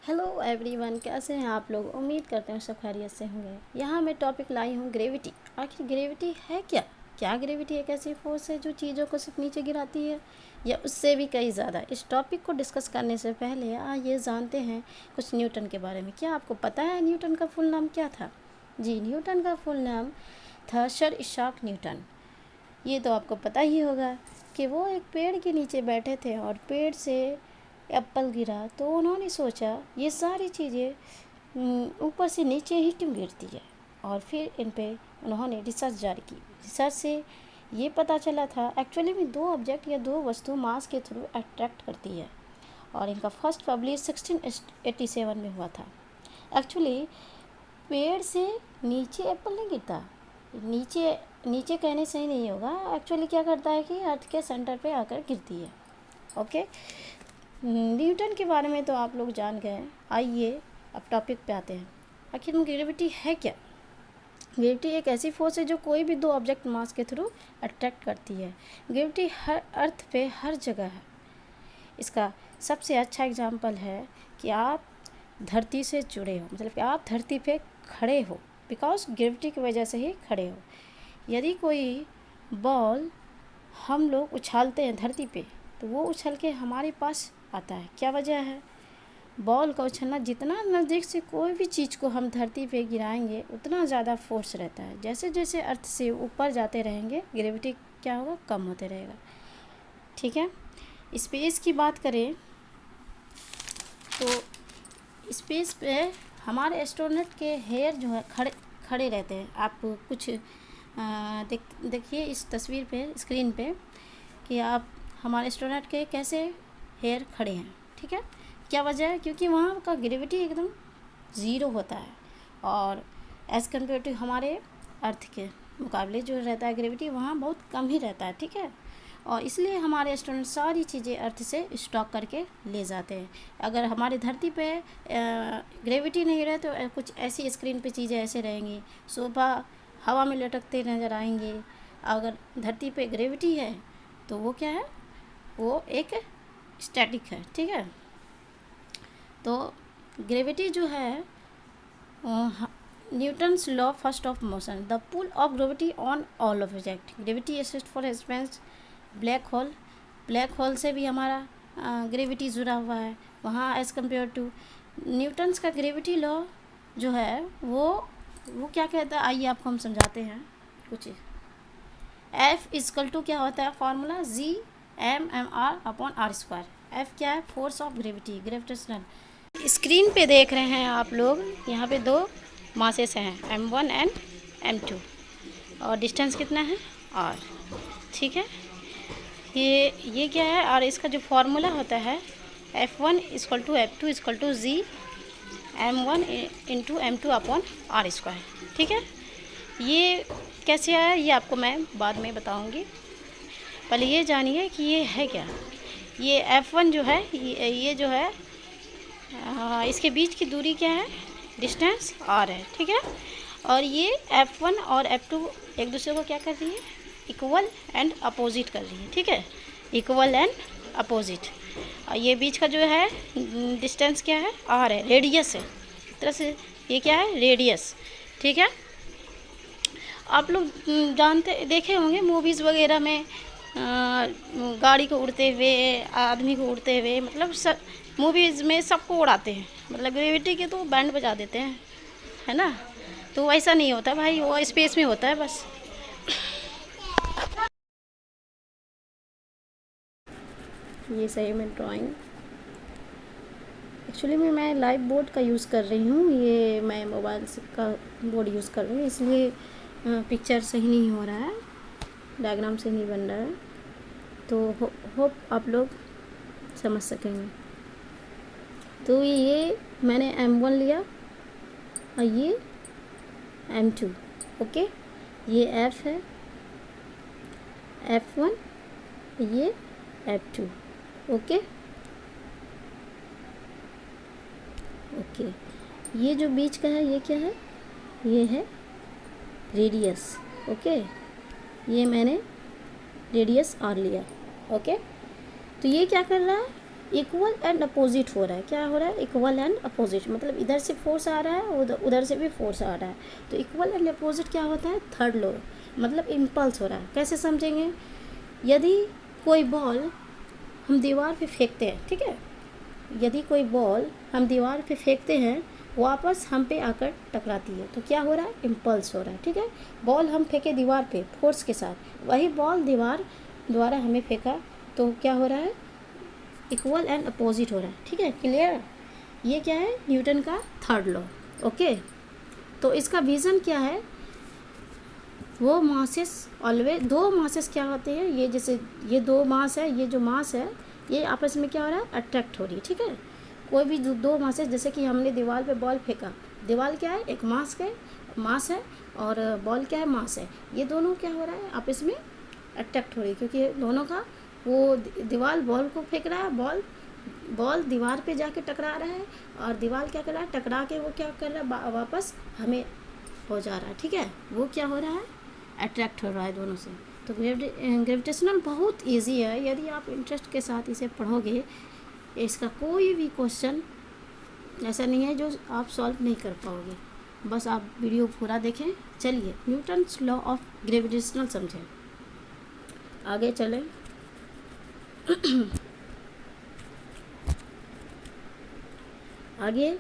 Hello everyone, कैसे हैं आप लोग। उम्मीद करते हैं सब खैरियत से होंगे। यहाँ मैं टॉपिक लाई हूँ ग्रेविटी। आखिर ग्रेविटी है क्या। ग्रेविटी एक ऐसी फोर्स है जो चीज़ों को सिर्फ नीचे गिराती है या उससे भी कई ज़्यादा। इस टॉपिक को डिस्कस करने से पहले ये जानते हैं कुछ न्यूटन के बारे में। क्या आपको पता है न्यूटन का फुल नाम क्या था। जी, न्यूटन का फुल नाम था सर इसाक न्यूटन। ये तो आपको पता ही होगा कि वो एक पेड़ के नीचे बैठे थे और पेड़ से एप्पल गिरा तो उन्होंने सोचा ये सारी चीज़ें ऊपर से नीचे ही क्यों गिरती है, और फिर इन पे उन्होंने रिसर्च जारी की। रिसर्च से ये पता चला था एक्चुअली में दो ऑब्जेक्ट या दो वस्तु मास के थ्रू अट्रैक्ट करती है, और इनका फर्स्ट पब्लिश 1687 में हुआ था। एक्चुअली पेड़ से नीचे एप्पल नहीं गिरता। नीचे नीचे कहने से ही नहीं होगा। एक्चुअली क्या करता है कि अर्थ के सेंटर पे आकर गिरती है। ओके, न्यूटन के बारे में तो आप लोग जान गए। आइए अब टॉपिक पे आते हैं। आखिर में ग्रेविटी है क्या। ग्रेविटी एक ऐसी फोर्स है जो कोई भी दो ऑब्जेक्ट मास के थ्रू अट्रैक्ट करती है। ग्रेविटी हर अर्थ पे हर जगह है। इसका सबसे अच्छा एग्जांपल है कि आप धरती से जुड़े हो, मतलब कि आप धरती पे खड़े हो, बिकॉज ग्रेविटी की वजह से ही खड़े हो। यदि कोई बॉल हम लोग उछालते हैं धरती पे तो वो उछल के हमारे पास आता है। क्या वजह है। बॉल का उछलना, जितना नज़दीक से कोई भी चीज़ को हम धरती पे गिराएंगे उतना ज़्यादा फोर्स रहता है। जैसे जैसे अर्थ से ऊपर जाते रहेंगे ग्रेविटी क्या होगा, कम होते रहेगा। ठीक है। स्पेस की बात करें तो स्पेस पे हमारे एस्ट्रोनॉट के हेयर जो है खड़े रहते हैं। आप कुछ देखिए इस तस्वीर पे, स्क्रीन पे, कि आप हमारे एस्ट्रोनॉट के कैसे हेयर खड़े हैं। ठीक है। क्या वजह है, क्योंकि वहाँ का ग्रेविटी एकदम ज़ीरो होता है, और एज़ कम्पेयर टू हमारे अर्थ के मुकाबले जो रहता है ग्रेविटी वहाँ बहुत कम ही रहता है। ठीक है। और इसलिए हमारे एस्ट्रोनॉट सारी चीज़ें अर्थ से स्टॉक करके ले जाते हैं। अगर हमारी धरती पे ग्रेविटी नहीं रहे तो कुछ ऐसी स्क्रीन पे चीज़ें ऐसे रहेंगी, सुबह हवा में लटकते नज़र आएंगे। अगर धरती पे ग्रेविटी है तो वो क्या है, वो एक स्टैटिक है। ठीक है। तो ग्रेविटी जो है, Newton's law first of motion, the pull of gravity on all object, gravity assist for expense black hole से भी हमारा ग्रेविटी जुड़ा हुआ है वहाँ एज़ कम्पेयर टू। न्यूटन्स का ग्रेविटी लॉ जो है वो क्या कहता है, आइए आपको हम समझाते हैं कुछ। F इक्वल टू क्या होता है फॉर्मूला, G(m(r)/r²। F क्या है, force of gravity, gravitational. Screen पे देख रहे हैं आप लोग, यहाँ पे दो मासेस हैं m1 एंड m2, और डिस्टेंस कितना है r। ठीक है। ये क्या है, और इसका जो फॉर्मूला होता है F1 equal to F2 equal to G(m1 into m2)/r²। ठीक है। ये कैसे आया ये आपको मैं बाद में बताऊंगी। पहले ये जानिए कि ये है क्या। ये F1 जो है, ये जो है इसके बीच की दूरी क्या है, डिस्टेंस r है। ठीक है। और ये F1 और F2 एक दूसरे को क्या कर रही है, इक्वल एंड अपोजिट कर रही है। ठीक है, इक्वल एंड अपोजिट। और ये बीच का जो है डिस्टेंस क्या है, r है, रेडियस है। एक तरह से ये क्या है, रेडियस। ठीक है। आप लोग देखे होंगे मूवीज़ वगैरह में गाड़ी को उड़ते हुए, आदमी को उड़ते हुए, मतलब सब मूवीज़ में सबको उड़ाते हैं, मतलब ग्रेविटी के तो बैंड बजा देते हैं, है ना। तो वैसा नहीं होता भाई, वो स्पेस में होता है बस। ये सही में ड्राइंग एक्चुअली में मैं लाइव बोर्ड का यूज़ कर रही हूँ। ये मैं मोबाइल का बोर्ड यूज़ कर रही हूँ, इसलिए पिक्चर सही नहीं हो रहा है, डायग्राम सही नहीं बन रहा है। तो होप आप लोग समझ सकेंगे। तो ये मैंने M1 लिया और ये M2। ओके, ये F है, F1, ये F2। Okay okay. ये जो बीच का है ये क्या है, ये है रेडियस। ओके, ये मैंने रेडियस r लिया। ओके, तो ये क्या कर रहा है, इक्वल एंड अपोजिट हो रहा है। क्या हो रहा है? इक्वल एंड अपोजिट, मतलब इधर से फोर्स आ रहा है, उधर से भी फोर्स आ रहा है। तो इक्वल एंड अपोजिट क्या होता है? थर्ड लॉ, मतलब इम्पल्स हो रहा है। कैसे समझेंगे? यदि कोई बॉल हम दीवार पे फेंकते हैं, ठीक है, यदि कोई बॉल हम दीवार पे फेंकते हैं, वापस हम पे आकर टकराती है, तो क्या हो रहा है? इम्पल्स हो रहा है, ठीक है। बॉल हम फेंके दीवार पे फोर्स के साथ, वही बॉल दीवार द्वारा हमें फेंका, तो क्या हो रहा है? इक्वल एंड अपोजिट हो रहा है, ठीक है। क्लियर? ये क्या है? न्यूटन का थर्ड लॉ। ओके, तो इसका विजन क्या है? वो मासेस ऑलवेज, दो मासेस क्या होते हैं, ये जैसे ये दो मास है, ये जो मास है ये आपस में क्या हो रहा है? अट्रैक्ट हो रही है, ठीक है। कोई भी दो मासेस, जैसे कि हमने दीवार पे बॉल फेंका, दीवार क्या है? एक मास है और बॉल क्या है? मास है। ये दोनों क्या हो रहा है? आपस में अट्रैक्ट हो रही है, क्योंकि दोनों का वो दीवार बॉल को फेंक रहा है, बॉल दीवार पे जाके टकरा रहा है, और दीवार क्या कर रहा है? टकरा के वो क्या कर रहा है? वापस हमें हो जा रहा है, ठीक है। वो क्या हो रहा है? अट्रैक्ट हो रहा है दोनों से। तो ग्रेविटेशनल बहुत इजी है, यदि आप इंटरेस्ट के साथ इसे पढ़ोगे, इसका कोई भी क्वेश्चन ऐसा नहीं है जो आप सॉल्व नहीं कर पाओगे। बस आप वीडियो पूरा देखें। चलिए न्यूटन्स लॉ ऑफ ग्रेविटेशनल समझें, आगे चलें। आगे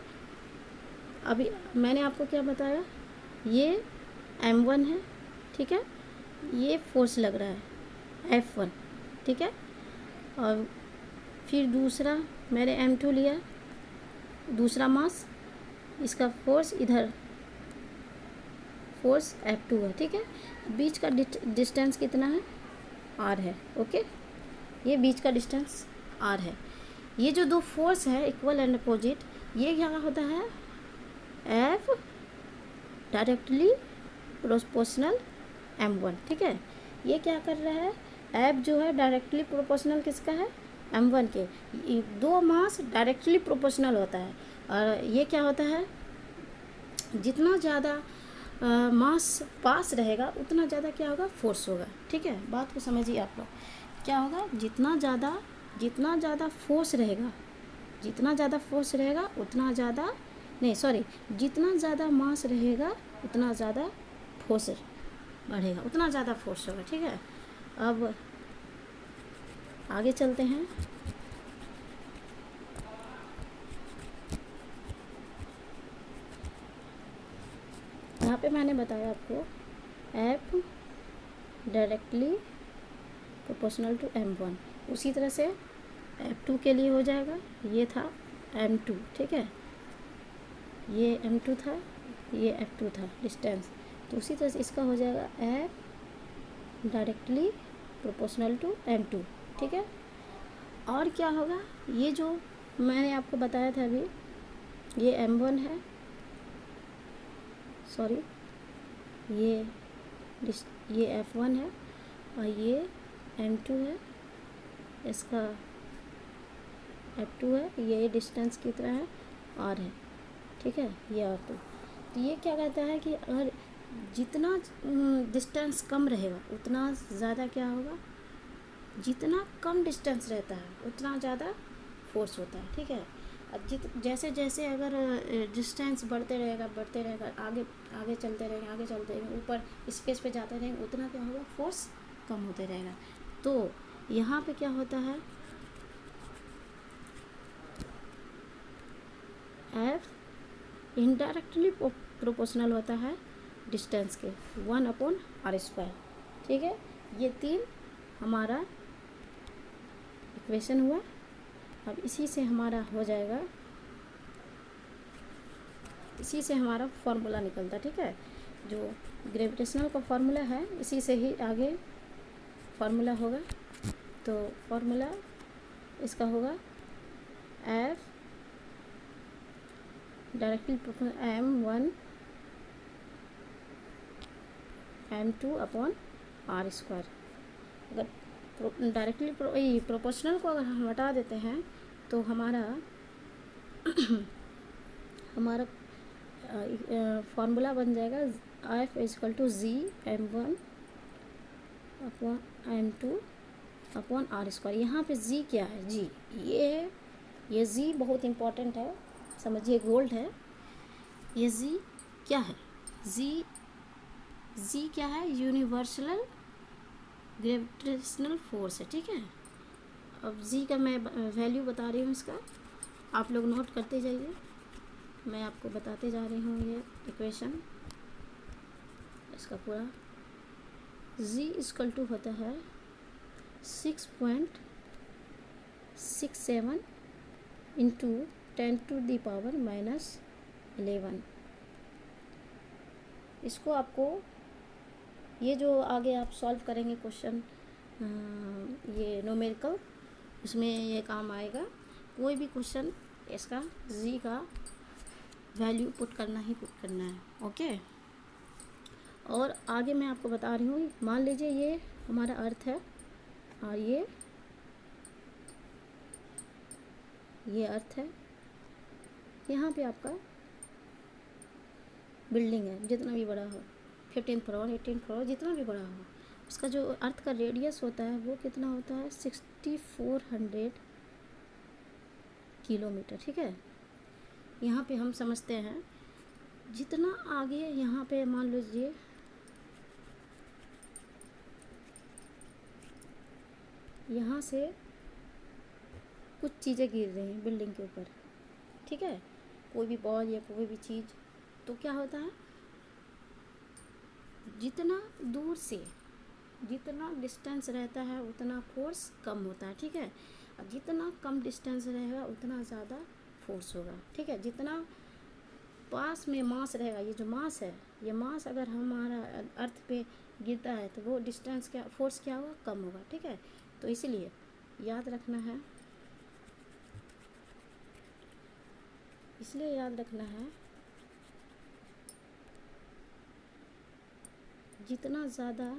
अभी मैंने आपको क्या बताया? ये m1 है, ठीक है, ये फोर्स लग रहा है F1, ठीक है। और फिर दूसरा मैंने m2 लिया, दूसरा मास, इसका फोर्स इधर फोर्स F2 है, ठीक है। बीच का डिस्टेंस कितना है? r है, ओके, ये बीच का डिस्टेंस r है। ये जो दो फोर्स है इक्वल एंड अपोजिट, ये क्या होता है? F डायरेक्टली प्रोपोर्शनल m1, ठीक है। ये क्या कर रहा है? F जो है डायरेक्टली प्रोपोर्शनल किसका है? m1 के। दो मास डायरेक्टली प्रोपोर्शनल होता है, और ये क्या होता है? जितना ज़्यादा मास पास रहेगा उतना ज़्यादा क्या होगा? फोर्स होगा, ठीक है। बात को समझिए आप लोग। क्या होगा? जितना ज़्यादा फोर्स रहेगा, जितना ज़्यादा फोर्स रहेगा उतना ज़्यादा, नहीं सॉरी, जितना ज़्यादा मास रहेगा उतना ज़्यादा फोर्स बढ़ेगा, उतना ज़्यादा फोर्स होगा, ठीक है। अब आगे चलते हैं। यहाँ पे मैंने बताया आपको F directly proportional to m1, उसी तरह से F2 के लिए हो जाएगा। ये था m2, ठीक है, ये m2 था, ये F2 था डिस्टेंस, तो उसी तरह से इसका हो जाएगा F directly proportional to m2, ठीक है। और क्या होगा? ये जो मैंने आपको बताया था अभी, ये m1 है, सॉरी, ये F1 है, और ये m2 है, इसका F2 है, ये डिस्टेंस कितना है? r है, ठीक है, ये R2। तो ये क्या कहता है कि अगर जितना डिस्टेंस कम रहेगा उतना ज़्यादा क्या होगा? जितना कम डिस्टेंस रहता है उतना ज़्यादा फोर्स होता है, ठीक है। अब जैसे जैसे अगर डिस्टेंस बढ़ते रहेगा, आगे चलते रहेंगे, ऊपर स्पेस पे जाते रहेंगे, उतना क्या होगा? फोर्स कम होते रहेगा। तो यहाँ पे क्या होता है? F इनडायरेक्टली प्रोपोर्शनल होता है डिस्टेंस के 1/r², ठीक है। ये 3 हमारा इक्वेशन हुआ। अब इसी से हमारा हो जाएगा, इसी से हमारा फॉर्मूला निकलता, ठीक है। जो ग्रेविटेशनल का फॉर्मूला है, इसी से ही आगे फॉर्मूला होगा। तो फॉर्मूला इसका होगा F डायरेक्टली m1 m2/r²। अगर डायरेक्टली प्रोपोर्शनल को अगर हम हटा देते हैं तो हमारा फॉर्मूला बन जाएगा F = g m1/m2/r²। यहाँ पे g क्या है? g ये है ये जी बहुत इम्पोर्टेंट है, समझिए गोल्ड है। ये जी क्या है? जी जी क्या है? यूनिवर्सल ग्रेविटेशनल फोर्स है, ठीक है। अब जी का मैं वैल्यू बता रही हूँ इसका, आप लोग नोट करते जाइए, मैं आपको बताते जा रही हूँ ये इक्वेशन इसका पूरा। जी इक्वल टू होता है 6.67 इंटू 10⁻⁻11। इसको आपको ये जो आगे आप सॉल्व करेंगे क्वेश्चन, ये न्यूमेरिकल, उसमें ये काम आएगा। कोई भी क्वेश्चन इसका जी का वैल्यू पुट करना है, ओके। और आगे मैं आपको बता रही हूँ, मान लीजिए ये हमारा अर्थ है और ये अर्थ है, यहाँ पे आपका बिल्डिंग है, जितना भी बड़ा हो, 15 फ्लोर 18 फ्लोर जितना भी बड़ा हो, उसका जो अर्थ का रेडियस होता है वो कितना होता है? 6400 किलोमीटर, ठीक है। यहाँ पे हम समझते हैं जितना आगे यहाँ पे मान लीजिए यहाँ से कुछ चीज़ें गिर रही हैं बिल्डिंग के ऊपर, ठीक है, कोई भी बॉल या कोई भी चीज़, तो क्या होता है? जितना दूर से जितना डिस्टेंस रहता है उतना फोर्स कम होता है, ठीक है। और जितना कम डिस्टेंस रहेगा उतना ज़्यादा फोर्स होगा, ठीक है। जितना पास में मास रहेगा, ये जो मास है, ये मास अगर हमारा अर्थ पे गिरता है तो वो डिस्टेंस क्या, फोर्स क्या होगा? कम होगा, ठीक है। तो इसलिए याद रखना है, जितना ज़्यादा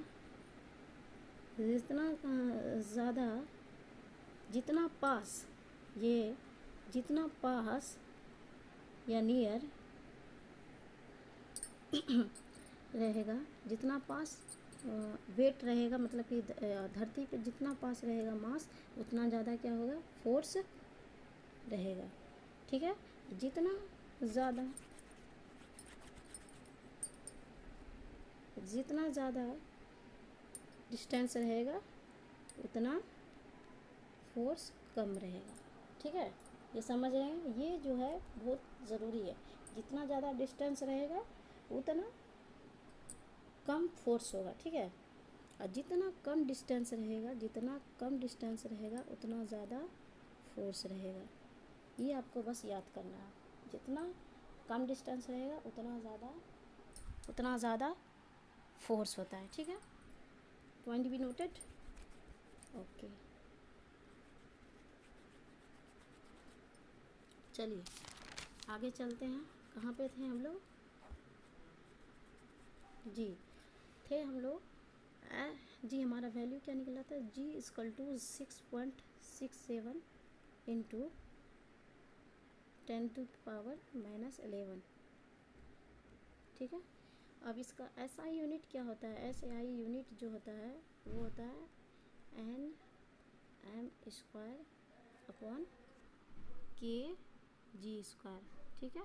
जितना पास या नियर रहेगा, जितना पास वेट रहेगा, मतलब कि धरती पे जितना पास रहेगा मास, उतना ज़्यादा क्या होगा? फोर्स रहेगा, ठीक है। जितना ज़्यादा डिस्टेंस रहेगा उतना फोर्स कम रहेगा, ठीक है। ये समझ रहे हैं? ये जो है बहुत ज़रूरी है, जितना ज़्यादा डिस्टेंस रहेगा उतना कम फोर्स होगा, ठीक है। और जितना कम डिस्टेंस रहेगा उतना ज़्यादा फोर्स रहेगा। ये आपको बस याद करना है, जितना कम डिस्टेंस रहेगा उतना ज़्यादा फोर्स होता है, ठीक है। Point be noted, okay. चलिए आगे चलते हैं, कहाँ पे थे हम लोग? जी थे हम लोग जी हमारा वैल्यू क्या निकला था? जी इक्वल टू 6.67 इंटू 10⁻⁻11, ठीक है। अब इसका SI यूनिट क्या होता है? SI यूनिट जो होता है वो होता है Nm²/kg², ठीक है।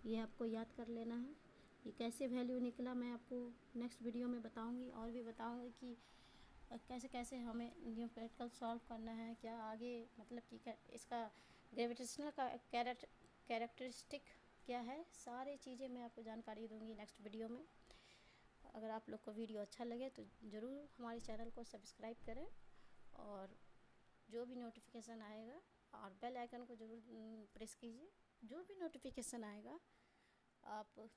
ये आपको याद कर लेना है। ये कैसे वैल्यू निकला मैं आपको नेक्स्ट वीडियो में बताऊंगी, और भी बताऊंगी कि कैसे कैसे हमें न्यूमेरिकल सॉल्व करना है, क्या आगे, मतलब कि इसका ग्रेविटेशनल का कैरेक्टरिस्टिक क्या है, सारी चीज़ें मैं आपको जानकारी दूंगी नेक्स्ट वीडियो में। अगर आप लोग को वीडियो अच्छा लगे तो ज़रूर हमारे चैनल को सब्सक्राइब करें, और जो भी नोटिफिकेशन आएगा, और बेल आइकन को ज़रूर प्रेस कीजिए, जो भी नोटिफिकेशन आएगा, आप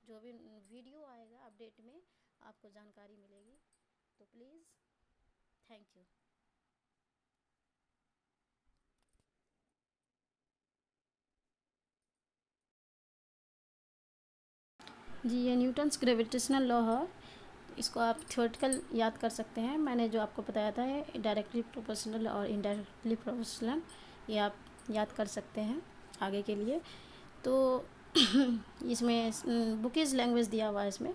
जो भी वीडियो आएगा अपडेट में आपको जानकारी मिलेगी। तो प्लीज़, थैंक यू। जी ये न्यूटन्स ग्रेविटेशनल लॉ है, इसको आप थ्योरेटिकल याद कर सकते हैं। मैंने जो आपको बताया था है डायरेक्टली प्रोपोर्शनल और इनडायरेक्टली प्रोपोर्शनल, ये आप याद कर सकते हैं आगे के लिए। तो इसमें बुकिश लैंग्वेज दिया हुआ है इसमें,